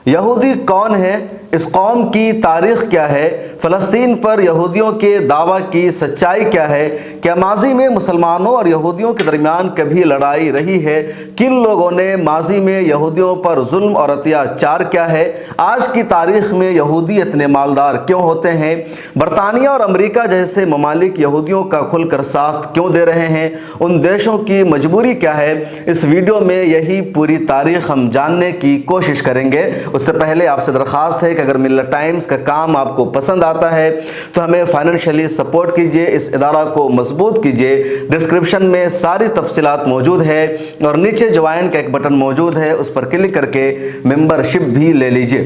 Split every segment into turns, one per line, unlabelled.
یہودی کون ہے؟ اس قوم کی تاریخ کیا ہے؟ فلسطین پر یہودیوں کے دعویٰ کی سچائی کیا ہے؟ کیا ماضی میں مسلمانوں اور یہودیوں کے درمیان کبھی لڑائی رہی ہے؟ کن لوگوں نے ماضی میں یہودیوں پر ظلم اور اتیاچار کیا ہے؟ آج کی تاریخ میں یہودی اتنے مالدار کیوں ہوتے ہیں؟ برطانیہ اور امریکہ جیسے ممالک یہودیوں کا کھل کر ساتھ کیوں دے رہے ہیں؟ ان دیشوں کی مجبوری کیا ہے؟ اس ویڈیو میں یہی پوری تاریخ ہم جاننے کی کوشش کریں گے۔ اس سے پہلے آپ سے درخواست ہے کہ اگر ملت ٹائمز کا کام آپ کو پسند آتا ہے تو ہمیں فائنینشلی سپورٹ کیجئے، اس ادارہ کو مضبوط کیجئے۔ ڈسکرپشن میں ساری تفصیلات موجود ہے اور نیچے جوائن کا ایک بٹن موجود ہے، اس پر کلک کر کے ممبرشپ بھی لے لیجئے۔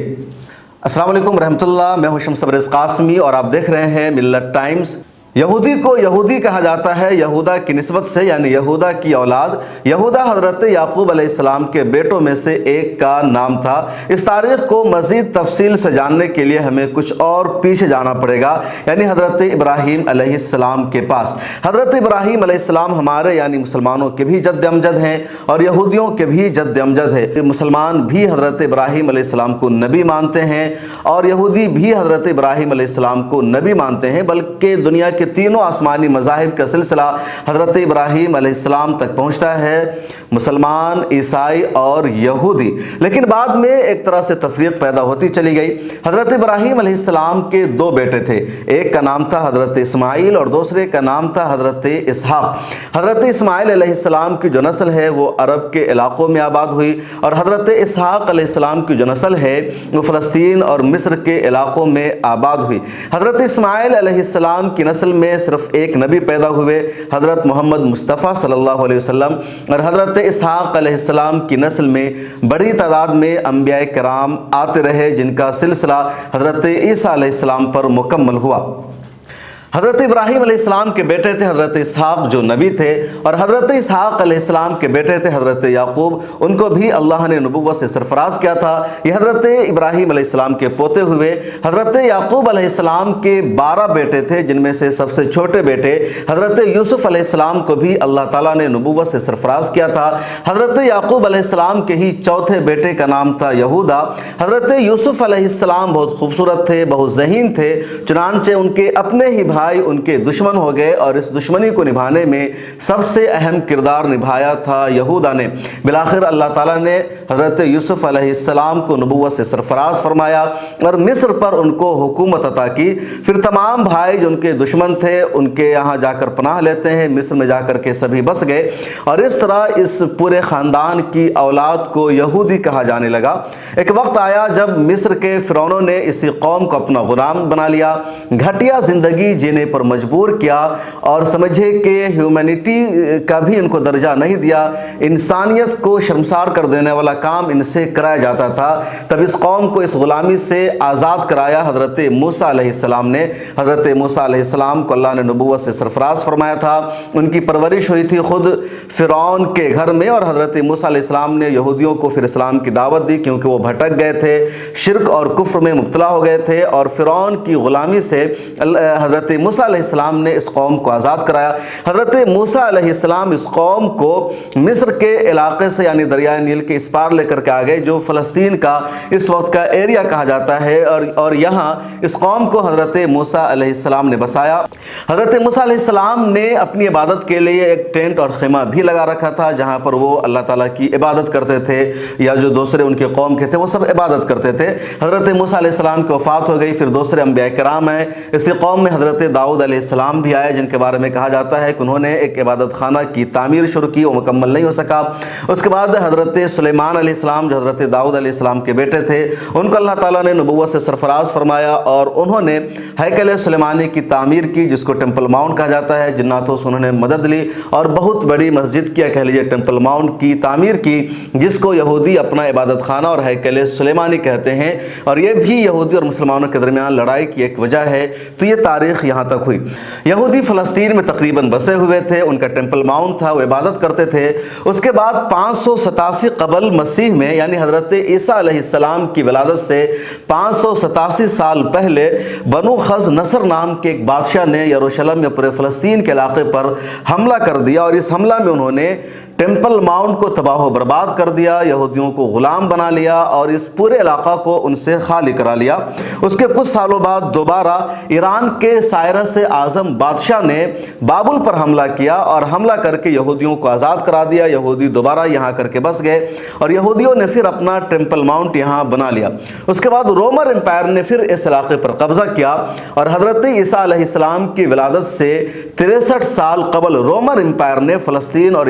السلام علیکم ورحمۃ اللہ، میں ہوں شمس تبریز قاسمی اور آپ دیکھ رہے ہیں ملت ٹائمز۔ یہودی کو یہودی کہا جاتا ہے یہودا کی نسبت سے، یعنی یہودا کی اولاد۔ یہودا حضرت یعقوب علیہ السلام کے بیٹوں میں سے ایک کا نام تھا۔ اس تاریخ کو مزید تفصیل سے جاننے کے لیے ہمیں کچھ اور پیچھے جانا پڑے گا، یعنی حضرت ابراہیم علیہ السلام کے پاس۔ حضرت ابراہیم علیہ السلام ہمارے یعنی مسلمانوں کے بھی جد امجد ہیں اور یہودیوں کے بھی جد امجد ہے۔ مسلمان بھی حضرت ابراہیم علیہ السلام کو نبی مانتے ہیں اور یہودی بھی حضرت ابراہیم علیہ السلام کو نبی مانتے ہیں، بلکہ دنیا کے تینوں آسمانی مذاہب کا سلسلہ حضرت ابراہیم علیہ السلام تک پہنچتا ہے، مسلمان، عیسائی اور یہودی۔ لیکن بعد میں ایک طرح سے تفریق پیدا ہوتی چلی گئی۔ حضرت ابراہیم علیہ السلام کے دو بیٹے تھے، ایک کا نام تھا حضرت اسماعیل اور دوسرے کا نام تھا حضرت اسحاق۔ حضرت اسماعیل علیہ السلام کی جو نسل ہے وہ عرب کے علاقوں میں آباد ہوئی اور حضرت اسحاق علیہ السلام کی جو نسل ہے وہ فلسطین اور مصر کے علاقوں میں آباد ہوئی۔ حضرت اسماعیل علیہ السلام کی نسل میں صرف ایک نبی پیدا ہوئے، حضرت محمد مصطفیٰ صلی اللہ علیہ وسلم، اور حضرت اسحاق علیہ السلام کی نسل میں بڑی تعداد میں انبیاء کرام آتے رہے جن کا سلسلہ حضرت عیسیٰ علیہ السلام پر مکمل ہوا۔ حضرت ابراہیم علیہ السلام کے بیٹے تھے حضرت اسحاق جو نبی تھے، اور حضرت اسحاق علیہ السلام کے بیٹے تھے حضرت یعقوب، ان کو بھی اللہ نے نبوت سے سرفراز کیا تھا۔ یہ حضرت ابراہیم علیہ السلام کے پوتے ہوئے۔ حضرت یعقوب علیہ السلام کے 12 بیٹے تھے جن میں سے سب سے چھوٹے بیٹے حضرت یوسف علیہ السلام کو بھی اللہ تعالیٰ نے نبوت سے سرفراز کیا تھا۔ حضرت یعقوب علیہ السلام کے ہی چوتھے بیٹے کا نام تھا یہودا۔ حضرت یوسف علیہ السلام بہت خوبصورت تھے، بہت ذہین تھے، چنانچہ ان کے اپنے ہی بھائی ان کے دشمن ہو گئے اور اس دشمنی کو نبھانے میں سب سے اہم کردار نبھایا تھا یہودا نے۔ بالآخر اللہ تعالیٰ نے حضرت یوسف علیہ السلام کو نبوت سے سرفراز فرمایا اور مصر پر ان کو حکومت عطا کی۔ پھر تمام بھائی جو ان کے دشمن تھے ان کے یہاں جا کر پناہ لیتے ہیں، مصر میں جا کر کے سبھی بس گئے اور اس طرح اس پورے خاندان کی اولاد کو یہودی کہا جانے لگا۔ ایک وقت آیا جب مصر کے فرعونوں نے اسی قوم کو اپنا غلام بنا لیا، گھٹیا زندگی جینے پر مجبور کیا اور سمجھے کہ ہیومینٹی کا بھی ان کو درجہ نہیں دیا، انسانیت کو شرمسار کر دینے والا کام ان سے کرایا جاتا تھا۔ تب اس قوم کو اس غلامی سے آزاد کرایا حضرت موسیٰ علیہ السلام نے۔ حضرت موسیٰ علیہ السلام کو اللہ نے نبوت سے سرفراز فرمایا تھا۔ ان کی پرورش ہوئی تھی خود فرعون کے گھر میں، اور حضرت موسیٰ علیہ السلام نے یہودیوں کو پھر اسلام کی دعوت دی کیونکہ وہ بھٹک گئے تھے، شرک اور کفر میں مبتلا ہو گئے تھے، اور فرعون کی غلامی سے حضرت موسیٰ علیہ السلام نے اس قوم کو آزاد کرایا۔ حضرت موسیٰ علیہ السلام اس قوم کو مصر کے علاقے سے یعنی دریائے نیل کے اس پار لے کر کے آگئے جو فلسطین کا اس وقت کا ایریا کہا جاتا ہے، اور یہاں اس قوم کو حضرت موسیٰ علیہ السلام نے بسایا۔ حضرت موسیٰ علیہ السلام نے اپنی عبادت کے لیے ایک ٹینٹ اور خیمہ بھی لگا رکھا تھا جہاں پر وہ اللہ تعالیٰ کی عبادت کرتے تھے، یا جو دوسرے ان کے قوم کے تھے وہ سب عبادت کرتے تھے۔ حضرت موسیٰ علیہ السلام کی وفات ہو گئی، پھر دوسرے انبیاء کرام آئے۔ اسی قوم میں حضرت داؤد علیہ السلام بھی آئے جن کے بارے میں کہا جاتا ہے کہ انہوں نے ایک عبادت خانہ کی تعمیر شروع کی، وہ مکمل نہیں ہو سکا۔ اس کے بعد حضرت سلیمان علیہ السلام جو حضرت داؤد علیہ السلام کے بیٹے تھے ان کو اللہ تعالیٰ نے نبوت سے سرفراز فرمایا اور انہوں نے ہیکل سلیمانی کی تعمیر کی جس کو ٹیمپل ماؤنٹ کہا جاتا ہے۔ جناتوں سے انہوں نے مدد لی اور بہت بڑی مسجد کیا کہہ لیجیے ٹیمپل ماؤنٹ کی تعمیر کی جس کو یہودی اپنا عبادت خانہ اور ہیکل سلیمانی کہتے ہیں، اور یہ بھی یہودی اور مسلمانوں کے درمیان لڑائی کی ایک وجہ ہے۔ تو یہ تاریخ یہاں تک ہوئی۔ یہودی فلسطین میں تقریباً بسے ہوئے تھے، ان کا ٹیمپل ماؤنٹ تھا، وہ عبادت کرتے تھے۔ اس کے بعد 587 قبل مسیح میں یعنی حضرت عیسیٰ علیہ السلام کی ولادت سے 587 سال پہلے بنو خز نصر نام کے ایک بادشاہ نے یروشلم یا پورے فلسطین کے علاقے پر حملہ کر دیا، اور اس حملہ میں انہوں نے ٹیمپل ماؤنٹ کو تباہ و برباد کر دیا، یہودیوں کو غلام بنا لیا اور اس پورے علاقہ کو ان سے خالی کرا لیا۔ اس کے کچھ سالوں بعد دوبارہ ایران کے سائرس اعظم بادشاہ نے بابل پر حملہ کیا اور حملہ کر کے یہودیوں کو آزاد کرا دیا۔ یہودی دوبارہ یہاں کر کے بس گئے اور یہودیوں نے پھر اپنا ٹیمپل ماؤنٹ یہاں بنا لیا۔ اس کے بعد رومر امپائر نے پھر اس علاقے پر قبضہ کیا اور حضرت عیسیٰ علیہ السلام کی ولادت سے 63 سال قبل رومر امپائر نے فلسطین اور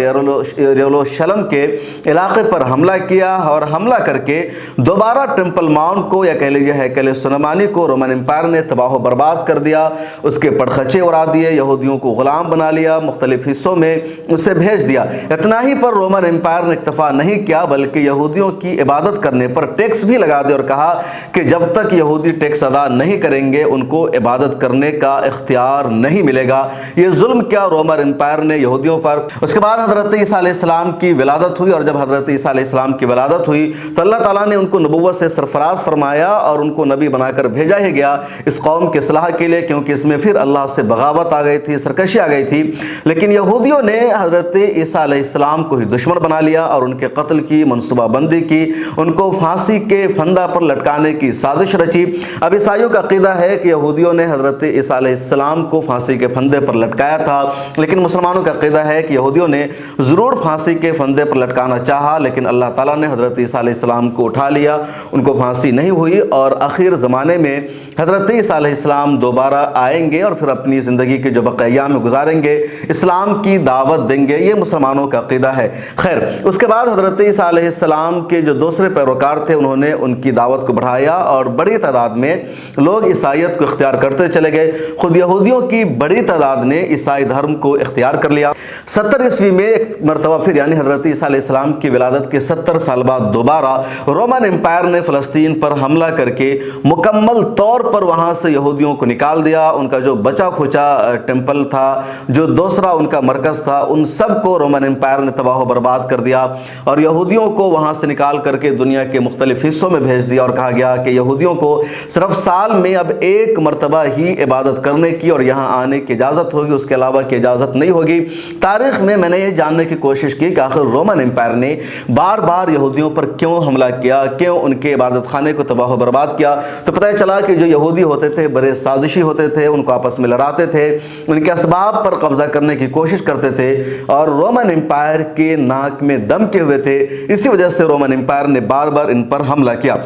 یروشلم کے علاقے پر حملہ کیا اور حملہ کر کے دوبارہ ٹیمپل ماؤنٹ کو یا کہہ لیجیے ہیکل سلیمانی کو رومن امپائر نے تباہ و برباد کر دیا، اس کے پڑخچے اڑا دیے، یہودیوں کو غلام بنا لیا، مختلف حصوں میں اسے بھیج دیا۔ اتنا ہی پر رومن امپائر نے اکتفا نہیں کیا بلکہ یہودیوں کی عبادت کرنے پر ٹیکس بھی لگا دیا اور کہا کہ جب تک یہودی ٹیکس ادا نہیں کریں گے ان کو عبادت کرنے کا اختیار نہیں ملے گا۔ یہ ظلم کیا رومن امپائر نے یہودیوں پر۔ اس کے بعد حضرت عیسیٰ علیہ السلام کی ولادت ہوئی اور جب حضرت عیسیٰ علیہ السلام کی ولادت ہوئی تو اللہ تعالیٰ نے ان کو نبوت سے سرفراز فرمایا اور ان کو نبی بنا کر بھیجا ہی گیا اس قوم کے اصلاح کے لیے، کیونکہ اس میں پھر اللہ سے بغاوت آ گئی تھی، سرکشی آ گئی تھی۔ لیکن یہودیوں نے حضرت عیسیٰ علیہ السلام کو ہی دشمن بنا لیا اور ان کے قتل کی منصوبہ بندی کی، ان کو پھانسی کے پھندا پر لٹکانے کی سازش رچی۔ اب عیسائیوں کا عقیدہ ہے کہ یہودیوں نے حضرت عیسیٰ علیہ السلام کو پھانسی کے پھندے پر لٹکایا تھا، لیکن مسلمانوں کا عقیدہ ہے کہ یہودیوں نے ضرور پھانسی کے پھندے پر لٹکانا چاہا، لیکن اللہ تعالیٰ نے حضرت عیسیٰ علیہ السلام کو اٹھا لیا، ان کو پھانسی نہیں ہوئی اور آخر زمانے میں حضرت عیسیٰ علیہ السلام دوبارہ آئیں گے اور پھر اپنی زندگی کے جو بقیہ ایام میں گزاریں گے اسلام کی دعوت دیں گے۔ یہ مسلمانوں کا عقیدہ ہے۔ خیر، اس کے بعد حضرت عیسیٰ علیہ السلام کے جو دوسرے پیروکار تھے انہوں نے ان کی دعوت کو بڑھایا اور بڑی تعداد میں لوگ عیسائیت کو اختیار کرتے چلے گئے۔ خود یہودیوں کی بڑی تعداد نے عیسائی دھرم کو اختیار کر لیا۔ 70 عیسوی میں ایک مرتبہ پھر یعنی حضرت عیسیٰ علیہ السلام کی ولادت کے 70 سال بعد دوبارہ رومن امپائر نے فلسطین پر حملہ کر کے مکمل طور پر وہاں سے یہودیوں کو نکال دیا۔ ان کا جو بچا کھچا ٹیمپل تھا، جو دوسرا ان کا مرکز تھا، ان سب کو رومن امپائر نے تباہ و برباد کر دیا اور یہودیوں کو وہاں سے نکال کر کے دنیا کے مختلف حصوں میں بھیج دیا اور کہا گیا کہ یہودیوں کو صرف سال میں اب ایک مرتبہ ہی عبادت کرنے کی اور یہاں آنے کی اجازت ہوگی، اس کے علاوہ کی اجازت نہیں ہوگی۔ تاریخ میں نے یہ جاننے کی کوشش کی کہ آخر رومن امپائر نے بار بار یہودیوں پر کیوں حملہ کیا، کیوں ان کے عبادت خانے کو تباہ و برباد کیا، تو پتہ چلا کہ جو یہودی ہوتے تھے بڑے سازشی ہوتے تھے، ان کو آپس میں لڑاتے تھے، ان کے اسباب پر قبضہ کرنے کی کوشش کرتے تھے اور رومن امپائر کے ناک میں دم کے ہوئے تھے۔ اسی وجہ سے رومن امپائر نے بار بار ان پر حملہ کیا۔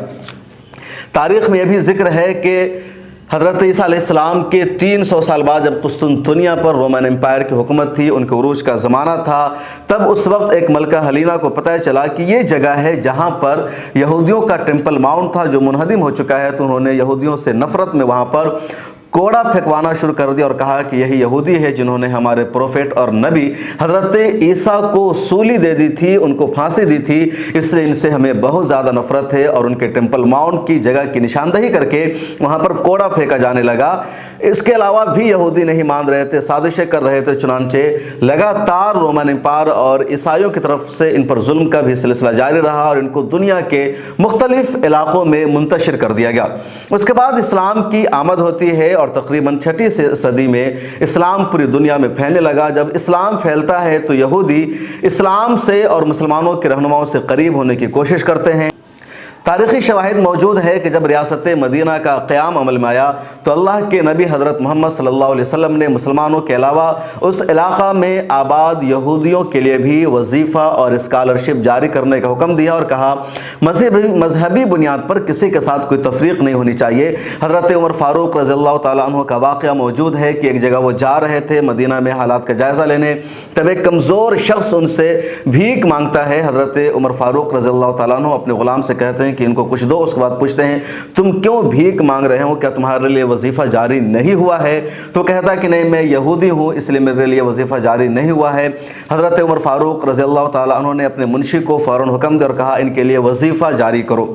تاریخ میں یہ بھی ذکر ہے کہ حضرت عیسیٰ علیہ السلام کے 300 سال بعد جب قسطنطنیہ پر رومن امپائر کی حکومت تھی، ان کے عروج کا زمانہ تھا، تب اس وقت ایک ملکہ ہلینا کو پتہ چلا کہ یہ جگہ ہے جہاں پر یہودیوں کا ٹیمپل ماؤنٹ تھا جو منہدم ہو چکا ہے، تو انہوں نے یہودیوں سے نفرت میں وہاں پر کوڑا پھینکوانا شروع کر دیا اور کہا کہ یہی یہودی ہے جنہوں نے ہمارے پروفیٹ اور نبی حضرت عیسیٰ کو سولی دے دی تھی، ان کو پھانسی دی تھی، اس لیے ان سے ہمیں بہت زیادہ نفرت ہے، اور ان کے ٹیمپل ماؤنٹ کی جگہ کی نشاندہی کر کے وہاں پر کوڑا پھینکا جانے لگا۔ اس کے علاوہ بھی یہودی نہیں مان رہے تھے، سازشیں کر رہے تھے، چنانچہ لگاتار رومن امپائر اور عیسائیوں کی طرف سے ان پر ظلم کا بھی سلسلہ جاری رہا اور ان کو دنیا کے مختلف علاقوں میں منتشر کر دیا گیا۔ اس کے بعد اسلام کی آمد ہوتی ہے اور تقریباً 6 صدی میں اسلام پوری دنیا میں پھیلنے لگا۔ جب اسلام پھیلتا ہے تو یہودی اسلام سے اور مسلمانوں کے رہنماؤں سے قریب ہونے کی کوشش کرتے ہیں۔ تاریخی شواہد موجود ہے کہ جب ریاست مدینہ کا قیام عمل میں آیا تو اللہ کے نبی حضرت محمد صلی اللہ علیہ وسلم نے مسلمانوں کے علاوہ اس علاقہ میں آباد یہودیوں کے لیے بھی وظیفہ اور اسکالرشپ جاری کرنے کا حکم دیا اور کہا مذہبی بنیاد پر کسی کے ساتھ کوئی تفریق نہیں ہونی چاہیے۔ حضرت عمر فاروق رضی اللہ تعالیٰ عنہ کا واقعہ موجود ہے کہ ایک جگہ وہ جا رہے تھے مدینہ میں حالات کا جائزہ لینے، تب ایک کمزور شخص ان سے بھیک مانگتا ہے۔ حضرت عمر فاروق رضی اللہ تعالیٰ عنہ اپنے غلام سے کہتے ہیں کہ ان کو کچھ دو۔ اس کے بعد پوچھتے ہیں تم کیوں بھیک مانگ رہے ہو، کیا تمہارے لیے وظیفہ جاری نہیں ہوا ہے؟ تو کہتا کہ نہیں، میں یہودی ہوں اس لیے میرے لیے وظیفہ جاری نہیں ہوا ہے۔ حضرت عمر فاروق رضی اللہ تعالیٰ عنہ نے اپنے منشی کو فوراً حکم دیا اور کہا ان کے لیے وظیفہ جاری کرو۔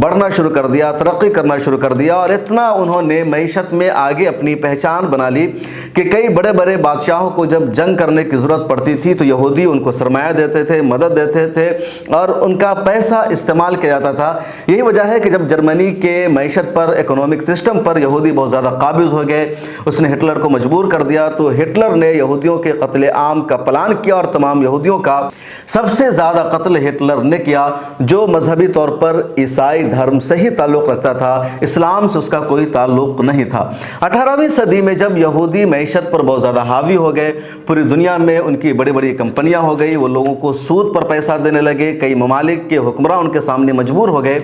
بڑھنا شروع کر دیا، ترقی کرنا شروع کر دیا، اور اتنا انہوں نے معیشت میں آگے اپنی پہچان بنا لی کہ کئی بڑے بڑے بادشاہوں کو جب جنگ کرنے کی ضرورت پڑتی تھی تو یہودی ان کو سرمایہ دیتے تھے، مدد دیتے تھے، اور ان کا پیسہ استعمال کیا جاتا تھا۔ یہی وجہ ہے کہ جب جرمنی کے معیشت پر، اکنامک سسٹم پر یہودی بہت زیادہ قابض ہو گئے، اس نے ہٹلر کو مجبور کر دیا، تو ہٹلر نے یہودیوں کے قتل عام کا پلان کیا، اور تمام یہودیوں کا سب سے زیادہ قتل ہٹلر نے کیا، جو مذہبی طور پر عیسائی دھرم سے ہی تعلق رکھتا تھا، اسلام سے اس کا کوئی تعلق نہیں تھا۔ 18ویں صدی میں جب یہودی معیشت پر بہت زیادہ حاوی ہو گئے، پوری دنیا میں ان کی بڑی بڑی کمپنیاں ہو گئی، وہ لوگوں کو سود پر پیسہ دینے لگے، کئی ممالک کے حکمراں ان کے سامنے مجبور ہو گئے،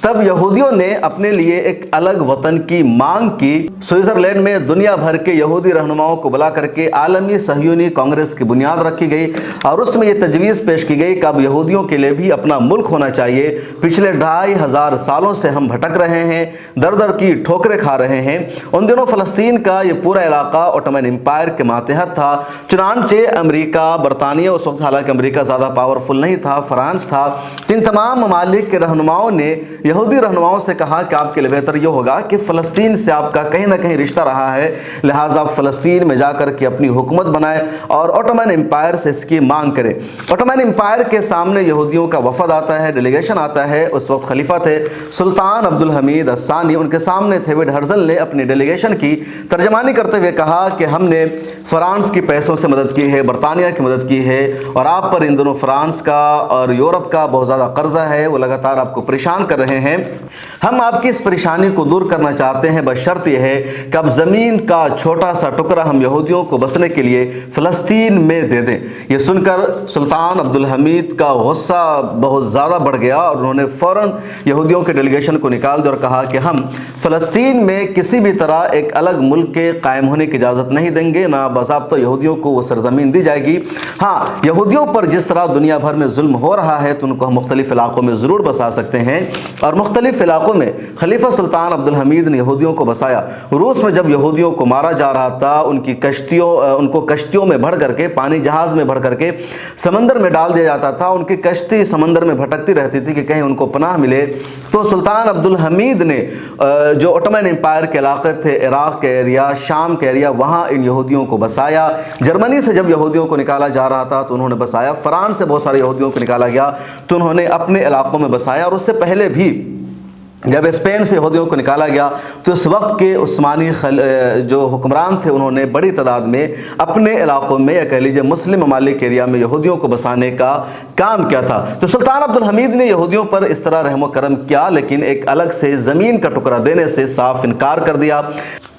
تب یہودیوں نے اپنے لیے ایک الگ وطن کی مانگ کی۔ سوئٹزرلینڈ میں دنیا بھر کے یہودی رہنماؤں کو بلا کر کے عالمی صہیونی کانگریس کی بنیاد رکھی گئی، اور اس میں یہ تجویز پیش کی گئی کہ اب یہودیوں کے لیے بھی اپنا ملک ہونا چاہیے۔ پچھلے 2500 سالوں سے ہم بھٹک رہے ہیں، در در کی ٹھوکریں کھا رہے ہیں۔ ان دنوں فلسطین کا یہ پورا علاقہ اوٹومن امپائر کے ماتحت تھا، چنانچہ امریکہ، برطانیہ، اس وقت حالانکہ امریکہ زیادہ پاورفل نہیں تھا، فرانس تھا، ان تمام ممالک کے رہنماؤں نے یہودی رہنماؤں سے کہا کہ آپ کے لیے بہتر یہ ہوگا کہ فلسطین سے آپ کا کہیں نہ کہیں رشتہ رہا ہے، لہٰذا فلسطین میں جا کر کے اپنی حکومت بنائے اور اوٹومن امپائر سے اس کی مانگ کرے۔ اوٹومن امپائر کے سامنے یہودیوں کا وفد آتا ہے، ڈیلیگیشن آتا ہے، اس وقت خلیفہ تھے سلطان عبدالحمید الثانی، ان کے سامنے تھیوڈ ہرزل نے اپنی ڈیلیگیشن کی ترجمانی کرتے ہوئے کہا کہ ہم نے فرانس کی پیسوں سے مدد کی ہے، برطانیہ کی مدد کی ہے، اور آپ پر ان دونوں فرانس کا اور یورپ کا بہت زیادہ قرضہ ہے، وہ لگاتار آپ کو پریشان کر رہے ہیں، ہم آپ کی اس پریشانی کو دور کرنا چاہتے ہیں، بس شرط یہ ہے کہ اب زمین کا چھوٹا سا ٹکڑا ہم یہودیوں کو بسنے کے لیے فلسطین میں دے دیں۔ یہ سن کر سلطان عبدالحمید کا غصہ بہت زیادہ بڑھ گیا، اور انہوں نے فوراً یہودیوں کے ڈیلیگیشن کو نکال دیا اور کہا کہ ہم فلسطین میں کسی بھی طرح ایک الگ ملک کے قائم ہونے کی اجازت نہیں دیں گے، نہ باضابطہ یہودیوں کو وہ سرزمین دی جائے گی۔ ہاں، یہودیوں پر جس طرح دنیا بھر میں ظلم ہو رہا ہے تو ان کو ہم مختلف علاقوں میں ضرور بسا سکتے ہیں، اور مختلف علاقوں میں خلیفہ سلطان عبدالحمید نے یہودیوں کو بسایا۔ روس میں جب یہودیوں کو مارا جا رہا تھا، ان کو کشتیوں میں بھر کر کے، پانی جہاز میں بھر کر کے سمندر میں ڈال دیا جاتا تھا، ان کی کشتی سمندر میں بھٹکتی رہتی تھی کہ کہیں ان کو پناہ ملے، تو سلطان عبدالحمید نے جو اوٹومن امپائر کے علاقے تھے، عراق کے ایریا، شام کے ایریا، وہاں ان یہودیوں کو بسایا۔ جرمنی سے جب یہودیوں کو نکالا جا رہا تھا تو انہوں نے بسایا، فرانس سے بہت سارے یہودیوں کو نکالا گیا تو انہوں نے اپنے علاقوں میں بسایا، اور اس سے پہلے بھی جب اسپین سے یہودیوں کو نکالا گیا تو اس وقت کے عثمانی جو حکمران تھے انہوں نے بڑی تعداد میں اپنے علاقوں میں، یا کہہ لیجیے مسلم ممالک ایریا میں، یہودیوں کو بسانے کا کام کیا تھا۔ تو سلطان عبدالحمید نے یہودیوں پر اس طرح رحم و کرم کیا، لیکن ایک الگ سے زمین کا ٹکڑا دینے سے صاف انکار کر دیا۔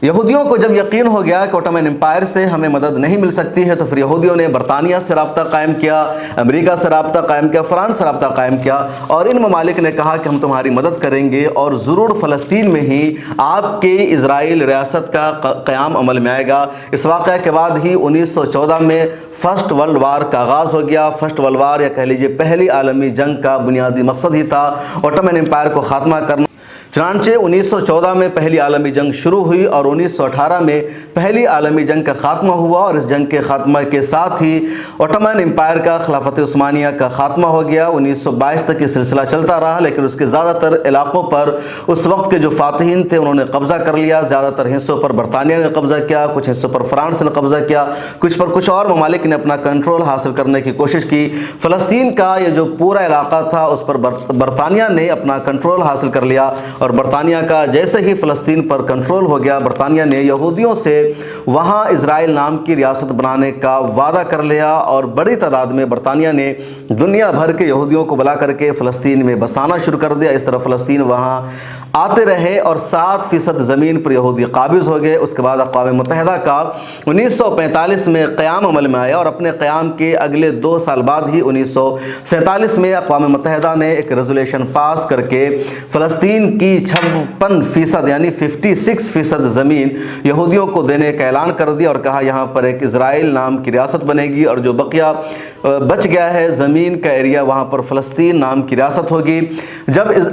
یہودیوں کو جب یقین ہو گیا کہ اوٹومن امپائر سے ہمیں مدد نہیں مل سکتی ہے، تو پھر یہودیوں نے برطانیہ سے رابطہ قائم کیا، امریکہ سے رابطہ قائم کیا، فرانس سے رابطہ قائم کیا، اور ان ممالک نے کہا کہ ہم تمہاری مدد کریں گے، اور ضرور فلسطین میں ہی آپ کے اسرائیل ریاست کا قیام عمل میں آئے گا۔ اس واقعہ کے بعد ہی 1914 میں فرسٹ ورلڈ وار کا آغاز ہو گیا۔ فرسٹ ورلڈ وار، یا کہہ لیجیے پہلی عالمی جنگ کا بنیادی مقصد ہی تھا اوٹومن امپائر کو خاتمہ کرنا۔ چنانچہ 1914 میں پہلی عالمی جنگ شروع ہوئی، اور 1918 میں پہلی عالمی جنگ کا خاتمہ ہوا، اور اس جنگ کے خاتمہ کے ساتھ ہی اوٹومن امپائر کا، خلافت عثمانیہ کا خاتمہ ہو گیا۔ 1922 تک یہ سلسلہ چلتا رہا، لیکن اس کے زیادہ تر علاقوں پر اس وقت کے جو فاتحین تھے انہوں نے قبضہ کر لیا۔ زیادہ تر حصوں پر برطانیہ نے قبضہ کیا، کچھ حصوں پر فرانس نے قبضہ کیا، کچھ اور ممالک نے اپنا کنٹرول حاصل کرنے کی کوشش کی۔ فلسطین کا یہ جو پورا علاقہ تھا اس پر برطانیہ نے اپنا کنٹرول حاصل کر لیا، اور برطانیہ کا جیسے ہی فلسطین پر کنٹرول ہو گیا، برطانیہ نے یہودیوں سے وہاں اسرائیل نام کی ریاست بنانے کا وعدہ کر لیا، اور بڑی تعداد میں برطانیہ نے دنیا بھر کے یہودیوں کو بلا کر کے فلسطین میں بسانا شروع کر دیا۔ اس طرح فلسطین وہاں آتے رہے، اور 7% زمین پر یہودی قابض ہو گئے۔ اس کے بعد اقوام متحدہ کا 1945 میں قیام عمل میں آیا، اور اپنے قیام کے اگلے 2 سال بعد ہی 1947 میں اقوام متحدہ نے ایک ریزولوشن پاس کر کے فلسطین کی 56% یعنی 56% زمین یہودیوں کو دینے کا اعلان کر دیا، اور کہا یہاں پر ایک اسرائیل نام کی ریاست بنے گی، اور جو بقیہ بچ گیا ہے زمین کا ایریا وہاں پر فلسطین نام کی ریاست ہوگی۔ جب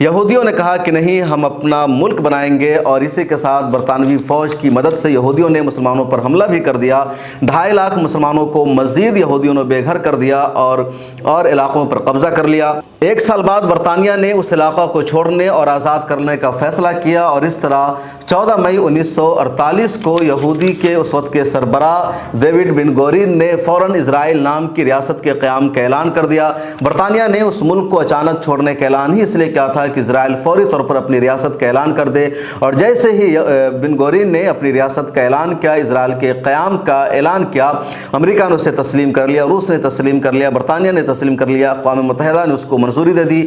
یہودیوں نے کہا کہ نہیں، ہم اپنا ملک بنائیں گے، اور اسی کے ساتھ برطانوی فوج کی مدد سے یہودیوں نے مسلمانوں پر حملہ بھی کر دیا۔ 2.5 لاکھ مسلمانوں کو مزید یہودیوں نے بے گھر کر دیا اور علاقوں پر قبضہ کر لیا۔ 1 سال بعد برطانیہ نے اس علاقہ کو چھوڑنے اور آزاد کرنے کا فیصلہ کیا، اور اس طرح 14 مئی 1948 کو یہودی کے اس وقت کے سربراہ ڈیوڈ بن گورین نے فوراً اسرائیل نام کی ریاست کے قیام کا اعلان کر دیا۔ برطانیہ نے اس ملک کو اچانک چھوڑنے کا اعلان ہی اس لیے کیا تھا کہ اسرائیل فوری طور پر اپنی ریاست کا اعلان کر دے، اور جیسے ہی بن گورین نے اپنی ریاست کا اعلان کیا، اسرائیل کے قیام کا اعلان کیا، امریکہ نے اسے تسلیم کر لیا، روس نے تسلیم کر لیا، برطانیہ نے تسلیم کر لیا، اقوام متحدہ نے اس کو منظوری دے دی۔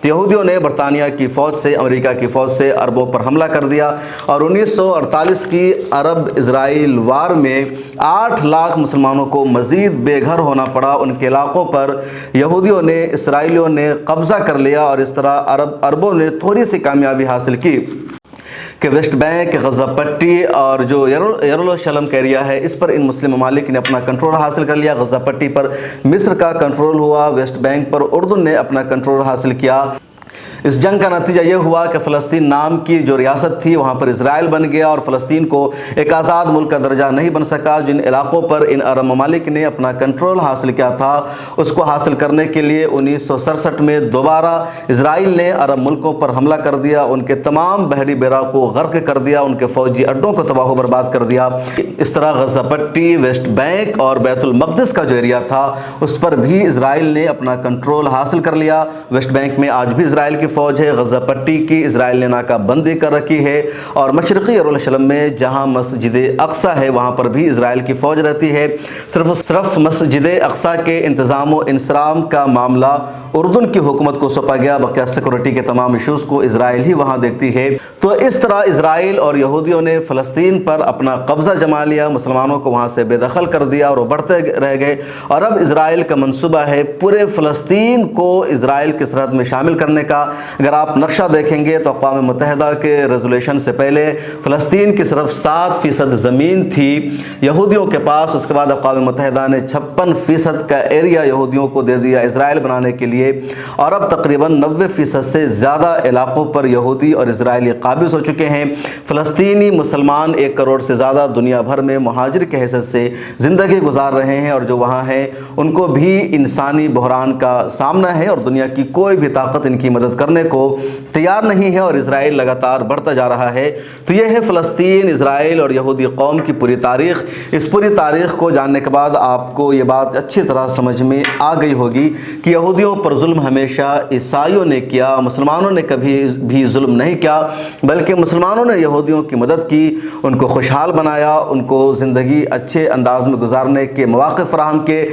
تو یہودیوں نے برطانیہ کی فوج سے، امریکہ کی فوج سے عربوں پر حملہ کر دیا، اور 1948 کی عرب اسرائیل وار میں 8 لاکھ مسلمانوں کو مزید بے گھر ہونا پڑا۔ ان کے علاقوں پر یہودیوں نے، اسرائیلیوں نے قبضہ کر لیا، اور اس طرح عربوں نے تھوڑی سی کامیابی حاصل کی کہ ویسٹ بینک، غزہ پٹی اور جو یروشلم کا ایریا ہے، اس پر ان مسلم ممالک نے اپنا کنٹرول حاصل کر لیا۔ غزہ پٹی پر مصر کا کنٹرول ہوا، ویسٹ بینک پر اردن نے اپنا کنٹرول حاصل کیا۔ اس جنگ کا نتیجہ یہ ہوا کہ فلسطین نام کی جو ریاست تھی وہاں پر اسرائیل بن گیا، اور فلسطین کو ایک آزاد ملک کا درجہ نہیں بن سکا۔ جن علاقوں پر ان عرب ممالک نے اپنا کنٹرول حاصل کیا تھا، اس کو حاصل کرنے کے لیے 1967 میں دوبارہ اسرائیل نے عرب ملکوں پر حملہ کر دیا، ان کے تمام بحری بیڑا کو غرق کر دیا، ان کے فوجی اڈوں کو تباہ و برباد کر دیا۔ اس طرح غزہ پٹی، ویسٹ بینک اور بیت المقدس کا جو ایریا تھا اس پر بھی اسرائیل نے اپنا کنٹرول حاصل کر لیا۔ ویسٹ بینک میں آج بھی اسرائیل کی فوج ہے، غزہ پٹی کی اسرائیل نے ناکہ بندی کر رکھی ہے، اور مشرقی یروشلم میں جہاں مسجد اقصیٰ ہے وہاں پر بھی اسرائیل کی فوج رہتی ہے۔ صرف مسجد اقصیٰ کے انتظام و انصرام کا معاملہ اردن کی حکومت کو سونپا گیا، باقی سیکورٹی کے تمام ایشوز کو اسرائیل ہی وہاں دیکھتی ہے۔ تو اس طرح اسرائیل اور یہودیوں نے فلسطین پر اپنا قبضہ جما لیا، مسلمانوں کو وہاں سے بے دخل کر دیا، اور وہ بڑھتے رہ گئے، اور اب اسرائیل کا منصوبہ ہے پورے فلسطین کو اسرائیل کی سرحد میں شامل کرنے کا۔ اگر آپ نقشہ دیکھیں گے تو اقوام متحدہ کے ریزولوشن سے پہلے فلسطین کی صرف 7% زمین تھی یہودیوں کے پاس، اس کے بعد اقوام متحدہ نے 56% کا ایریا یہودیوں کو دے دیا اسرائیل بنانے کے لیے، اور اب تقریباً 90% سے زیادہ علاقوں پر یہودی اور اسرائیلی قابض ہو چکے ہیں۔ فلسطینی مسلمان 1 کروڑ سے زیادہ دنیا بھر میں مہاجر کی حیثیت سے زندگی گزار رہے ہیں، اور جو وہاں ہیں ان کو بھی انسانی بحران کا سامنا ہے، اور دنیا کی کوئی بھی طاقت ان کی مدد کرنے کو تیار نہیں ہے، اور اسرائیل لگاتار بڑھتا جا رہا ہے۔ تو یہ ہے فلسطین، اسرائیل اور یہودی قوم کی پوری تاریخ۔ اس پوری تاریخ کو جاننے کے بعد آپ کو یہ بات اچھی طرح سمجھ میں آ گئی ہوگی کہ یہودیوں پر ظلم ہمیشہ عیسائیوں نے کیا، مسلمانوں نے کبھی بھی ظلم نہیں کیا، بلکہ مسلمانوں نے یہودیوں کی مدد کی، ان کو خوشحال بنایا، ان کو زندگی اچھے انداز میں گزارنے کے مواقع فراہم کیے۔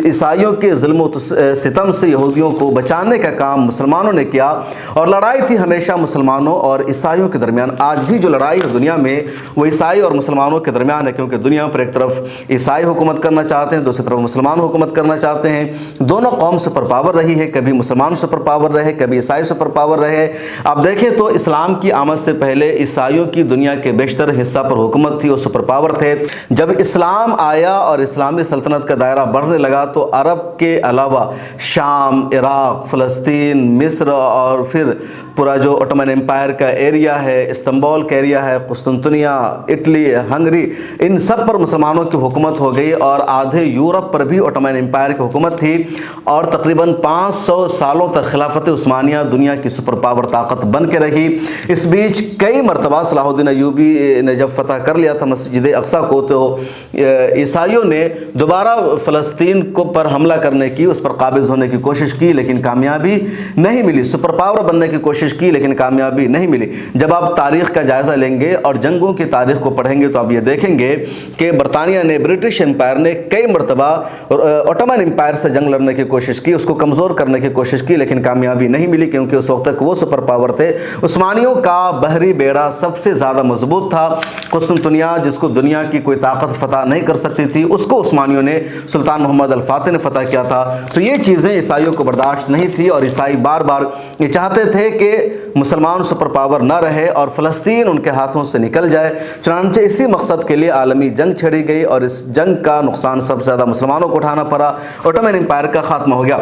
عیسائیوں کے ظلم و ستم سے یہودیوں کو بچانے کا کام مسلمانوں نے کیا، اور لڑائی تھی ہمیشہ مسلمانوں اور عیسائیوں کے درمیان۔ آج بھی جو لڑائی ہے دنیا میں وہ عیسائی اور مسلمانوں کے درمیان ہے، کیونکہ دنیا پر ایک طرف عیسائی حکومت کرنا چاہتے ہیں، دوسری طرف مسلمان حکومت کرنا چاہتے ہیں۔ دونوں قوم سپر پاور رہی ہے، کبھی مسلمان سپر پاور رہے، کبھی عیسائی سپر پاور رہے۔ آپ دیکھیں تو اسلام کی آمد سے پہلے عیسائیوں کی دنیا کے بیشتر حصہ پر حکومت تھی، وہ سپر پاور تھے۔ جب اسلام آیا اور اسلامی سلطنت کا دائرہ بڑھنے لگا تو عرب کے علاوہ شام، عراق، فلسطین، مصر اور پھر پورا جو اوٹومن امپائر کا ایریا ہے، استنبول کا ایریا ہے، قسطنطنیہ، اٹلی، ہنگری، ان سب پر مسلمانوں کی حکومت ہو گئی، اور آدھے یورپ پر بھی اوٹومن امپائر کی حکومت تھی، اور تقریباً 500 سالوں تک خلافت عثمانیہ دنیا کی سپر پاور طاقت بن کے رہی۔ اس بیچ کئی مرتبہ صلاح الدین ایوبی نے جب فتح کر لیا تھا مسجد اقصیٰ کو، تو عیسائیوں نے دوبارہ فلسطین کو پر حملہ کرنے کی، اس پر قابض ہونے کی کوشش کی، لیکن کامیابی نہیں ملی۔ سپر پاور بننے کی کوشش کی لیکن کامیابی نہیں ملی۔ جب آپ تاریخ کا جائزہ لیں گے اور جنگوں کی تاریخ کو پڑھیں گے تو آپ یہ دیکھیں گے کہ برطانیہ نے، برٹش امپائر نے کئی مرتبہ اوٹومن امپائر سے جنگ لڑنے کی کوشش کی، اس کو کمزور کرنے کی کوشش کی، لیکن کامیابی نہیں ملی، کیونکہ اس وقت تک وہ سپر پاور تھے۔ عثمانیوں کا بحری بیڑا سب سے زیادہ مضبوط تھا۔ قسطنطنیہ جس کو دنیا کی کوئی طاقت فتح نہیں کر سکتی تھی، اس کو عثمانیوں نے، سلطان محمد الفاتح نے فتح کیا تھا۔ تو یہ چیزیں عیسائیوں کو برداشت نہیں تھی، اور عیسائی بار بار یہ چاہتے تھے کہ مسلمان سپر پاور نہ رہے اور فلسطین ان کے ہاتھوں سے نکل جائے، چنانچہ اسی مقصد کے لیے عالمی جنگ چھڑی گئی اور اس جنگ کا نقصان سب سے زیادہ مسلمانوں کو اٹھانا پڑا۔ اوٹومن امپائر کا خاتمہ ہو گیا۔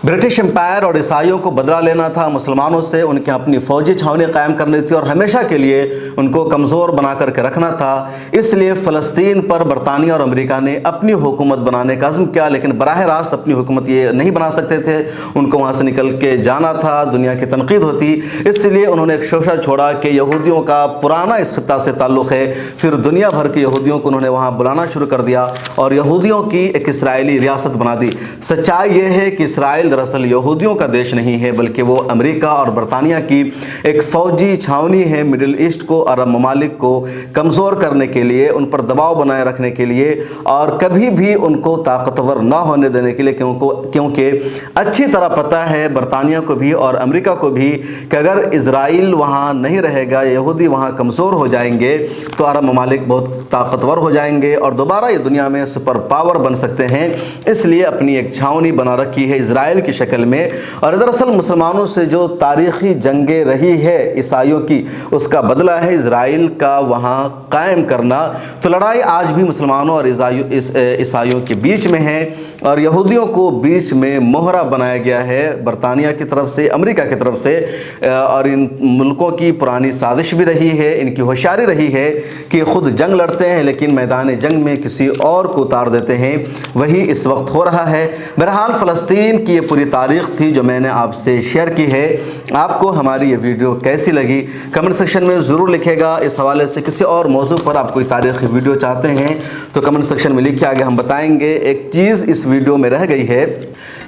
برٹش امپائر اور عیسائیوں کو بدلہ لینا تھا مسلمانوں سے، ان کے اپنی فوجی چھاونی قائم کرنی تھی اور ہمیشہ کے لیے ان کو کمزور بنا کر کے رکھنا تھا۔ اس لیے فلسطین پر برطانیہ اور امریکہ نے اپنی حکومت بنانے کا عزم کیا، لیکن براہ راست اپنی حکومت یہ نہیں بنا سکتے تھے، ان کو وہاں سے نکل کے جانا تھا، دنیا کی تنقید ہوتی۔ اس لیے انہوں نے ایک شوشہ چھوڑا کہ یہودیوں کا پرانا اس خطہ سے تعلق ہے، پھر دنیا بھر کے یہودیوں کو انہوں نے وہاں بلانا شروع کر دیا اور یہودیوں کی ایک اسرائیلی ریاست بنا دی۔ سچائی یہ ہے کہ اسرائیل دراصل یہودیوں کا دیش نہیں ہے، بلکہ وہ امریکہ اور برطانیہ کی ایک فوجی چھاونی ہے، مڈل ایسٹ کو، عرب ممالک کو کمزور کرنے کے لیے، ان پر دباؤ بنائے رکھنے کے لیے اور کبھی بھی ان کو طاقتور نہ ہونے دینے کے لیے، کیونکہ اچھی طرح پتہ ہے برطانیہ کو بھی اور امریکہ کو بھی کہ اگر اسرائیل وہاں نہیں رہے گا، یہودی وہاں کمزور ہو جائیں گے تو عرب ممالک بہت طاقتور ہو جائیں گے اور دوبارہ یہ دنیا میں سپر پاور بن سکتے ہیں۔ اس لیے اپنی ایک چھاونی بنا رکھی ہے اسرائیل کی شکل میں، اور دراصل مسلمانوں سے جو تاریخی جنگیں رہی ہے عیسائیوں کی، اس کا بدلہ ہے اسرائیل کا وہاں قائم کرنا۔ تو لڑائی آج بھی مسلمانوں اور عیسائیوں کے بیچ میں ہے اور یہودیوں کو بیچ میں مہرہ بنایا گیا ہے برطانیہ کی طرف سے، امریکہ کی طرف سے، اور ان ملکوں کی پرانی سازش بھی رہی ہے، ان کی ہوشیاری رہی ہے کہ خود جنگ لڑتے ہیں لیکن میدان جنگ میں کسی اور کو اتار دیتے ہیں۔ وہی اس وقت ہو رہا ہے۔ بہرحال فلسطین کی یہ پوری تاریخ تھی جو میں نے آپ سے شیئر کی ہے۔ آپ کو ہماری یہ ویڈیو کیسی لگی کمنٹ سیکشن میں ضرور لکھے گا۔ اس حوالے سے کسی اور موضوع پر آپ کوئی تاریخی ویڈیو چاہتے ہیں تو کمنٹ سیکشن میں لکھے، آگے ہم بتائیں گے۔ ایک چیز اس ویڈیو میں رہ گئی ہے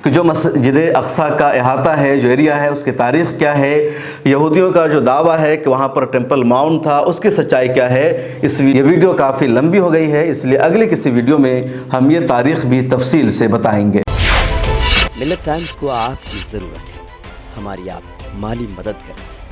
کہ جو مسجد اقصیٰ کا احاطہ ہے، جو ایریا ہے، اس کی تاریخ کیا ہے، یہودیوں کا جو دعویٰ ہے کہ وہاں پر ٹیمپل ماؤنٹ تھا، اس کی سچائی کیا ہے۔ یہ ویڈیو کافی لمبی ہو گئی ہے، اس لیے اگلی کسی ویڈیو میں ہم یہ تاریخ بھی تفصیل سے بتائیں گے۔
ملت ٹائمز کو آپ کی ضرورت ہے، ہماری آپ مالی مدد کریں۔